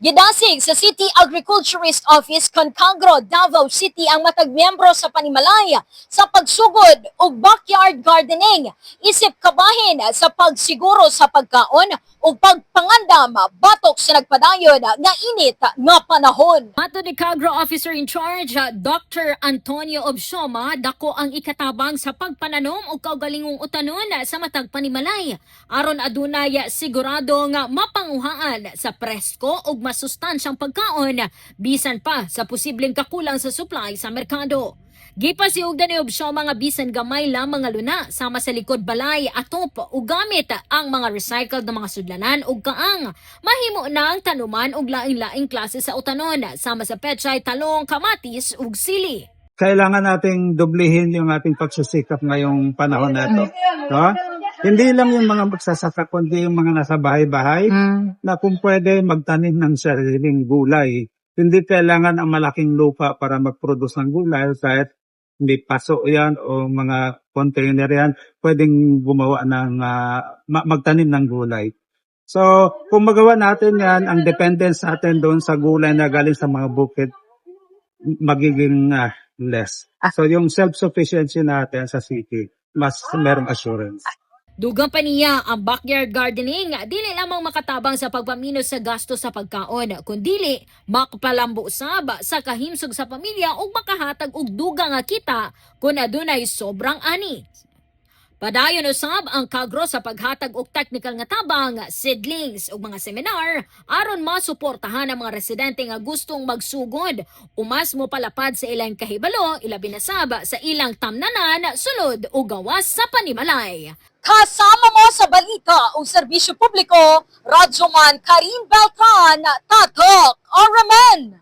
Gidasig sa City Agriculturist Office Concagro, Davao City ang matag miyembro sa Panimalay sa pagsugod ug backyard gardening. Isip kabahin sa pagsiguro sa pagkaon ug pagpangandam batok sa nagpadayon nga init nga panahon. Ato ni Cagro Officer in Charge, Dr. Antonio Obsioma, dako ang ikatabang sa pagpananom ug kaugalingong utanon sa matag panimalay. Aron adunay sigurado nga mapanguhaan sa presko ug masustansyang pagkaon bisan pa sa posibleng kakulang sa supply sa merkado. Gipasiugdan ni Obsioma nga bisan gamay lamang nga luna sama sa likod balay atop ug gamit ang mga recycled na mga sudlanan ug kaang mahimo na ang tanuman ug laing-laing klase sa utanon sama sa pechay, talong, kamatis ug sili. Kailangan nating dublihin yung ating pagsusikap ngayong panahon na ito. No? Hindi lang yung mga magsasaka, kundi yung mga nasa bahay-bahay na kung pwede magtanim ng sariling gulay. Hindi kailangan ang malaking lupa para mag-produce ng gulay kahit hindi paso yan o mga container yan, pwedeng gumawa ng magtanim ng gulay. So, kung magawa natin yan, ang dependence natin doon sa gulay na galing sa mga bukid, magiging less. So, yung self-sufficiency natin sa city, mas merong assurance. Dugang pa niya ang backyard gardening dili lamang makatabang sa pagpaminos sa gasto sa pagkaon kundili makapalambo usab sa kahimsog sa pamilya ug makahatag og dugang nga kita kun adunay sobrang ani. Padayon usab ang Cagro sa paghatag og technical nga tabang, seedlings ug mga seminar aron masuportahan ang mga residente nga gustong magsugod o mas mo palapad sa ilang kahibalo ilabi na sab sa ilang tamnanan sulod o gawas sa panimalay. Kasama mo sa balita o serbisyo publiko, Radyoman Karim Beltran, Tatok, Oramen.